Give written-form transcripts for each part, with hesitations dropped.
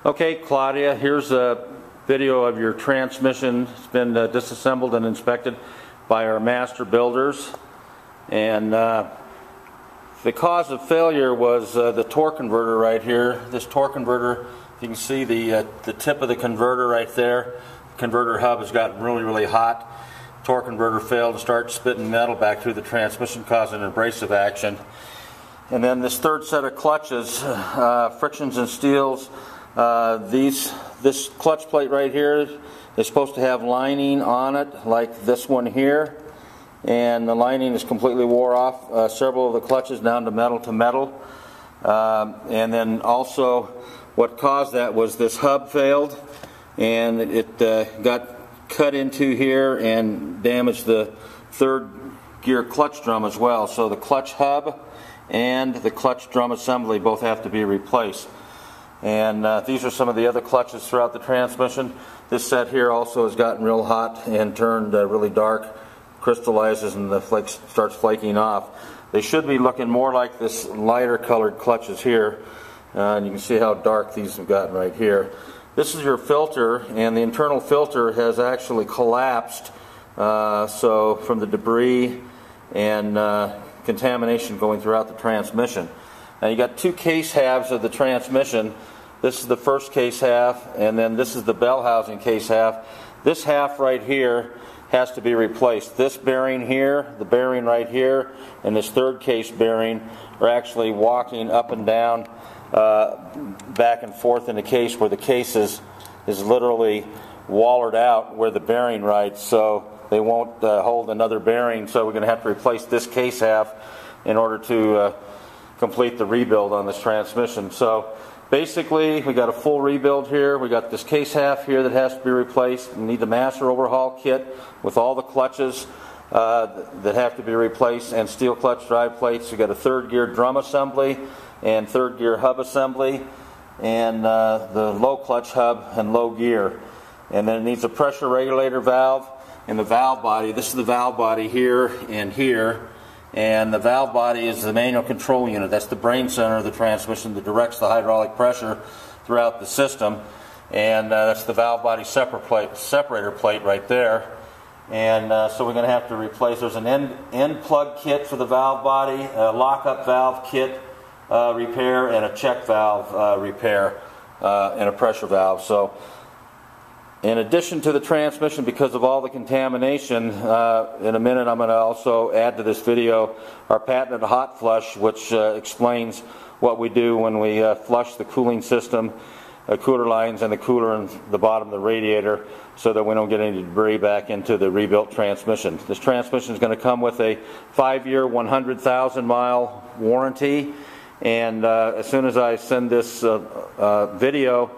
Okay, Claudia, here's a video of your transmission. It's been disassembled and inspected by our master builders, and the cause of failure was the torque converter right here. This torque converter, you can see the tip of the converter right there. The converter hub has gotten really hot. Torque converter failed to start spitting metal back through the transmission, causing abrasive action. And then this third set of clutches, frictions and steels. This clutch plate right here is supposed to have lining on it, like this one here, and the lining is completely wore off. Several of the clutches down to metal. And then also, what caused that was this hub failed, and it got cut into here and damaged the third gear clutch drum as well. So the clutch hub and the clutch drum assembly both have to be replaced. And these are some of the other clutches throughout the transmission. This set here also has gotten real hot and turned really dark, crystallizes, and the flakes starts flaking off. They should be looking more like this lighter colored clutches here, and you can see how dark these have gotten right here. This is your filter, and the internal filter has actually collapsed, so from the debris and contamination going throughout the transmission. Now you got two case halves of the transmission. This is the first case half, and then this is the bell housing case half. This half right here has to be replaced. This bearing here, the bearing right here, and this third case bearing are actually walking up and down, back and forth in the case, where the case is literally wallered out where the bearing rides, so they won't hold another bearing. So we're going to have to replace this case half in order to complete the rebuild on this transmission. So basically, we got a full rebuild here. We got this case half here that has to be replaced. We need the master overhaul kit with all the clutches that have to be replaced, and steel clutch drive plates. We got a third gear drum assembly and third gear hub assembly, and the low clutch hub and low gear. And then it needs a pressure regulator valve and the valve body. This is the valve body here and here. And the valve body is the manual control unit. That's the brain center of the transmission that directs the hydraulic pressure throughout the system. And that's the valve body separator plate right there. And so we're going to have to replace. There's an end plug kit for the valve body, a lockup valve kit repair, and a check valve repair, and a pressure valve. So in addition to the transmission, because of all the contamination, in a minute I'm going to also add to this video our patented hot flush, which explains what we do when we flush the cooling system, cooler lines, and the cooler in the bottom of the radiator, so that we don't get any debris back into the rebuilt transmission. This transmission is going to come with a 5-year, 100,000-mile warranty, and as soon as I send this video,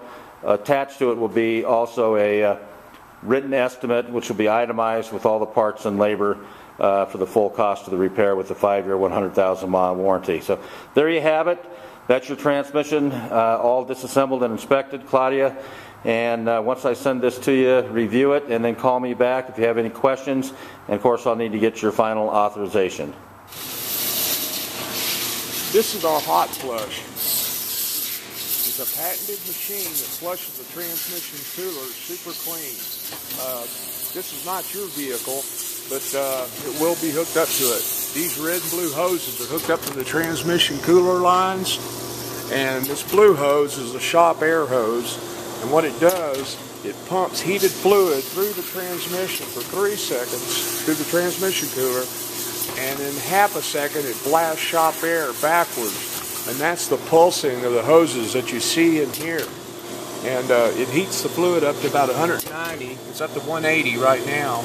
attached to it will be also a written estimate, which will be itemized with all the parts and labor for the full cost of the repair, with the 5-year, 100,000-mile warranty. So there you have it. That's your transmission, all disassembled and inspected, Claudia. And once I send this to you, review it, and then call me back if you have any questions. And of course, I'll need to get your final authorization. This is our hot flush. It's a patented machine that flushes the transmission cooler super clean. This is not your vehicle, but it will be hooked up to it. These red and blue hoses are hooked up to the transmission cooler lines, and this blue hose is a shop air hose, and what it does, it pumps heated fluid through the transmission for 3 seconds through the transmission cooler, and in half a second it blasts shop air backwards. And that's the pulsing of the hoses that you see in here. And it heats the fluid up to about 190. It's up to 180 right now.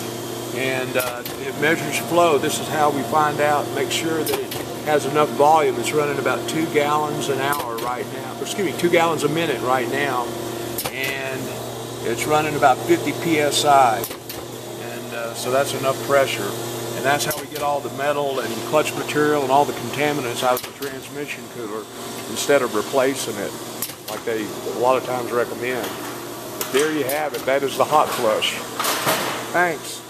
And it measures flow. This is how we find out, make sure that it has enough volume. It's running about 2 gallons an hour right now. Excuse me, 2 gallons a minute right now. And it's running about 50 psi. And so that's enough pressure. And that's how we get all the metal and clutch material and all the contaminants out of the transmission cooler instead of replacing it like they a lot of times recommend. But there you have it. That is the hot flush. Thanks.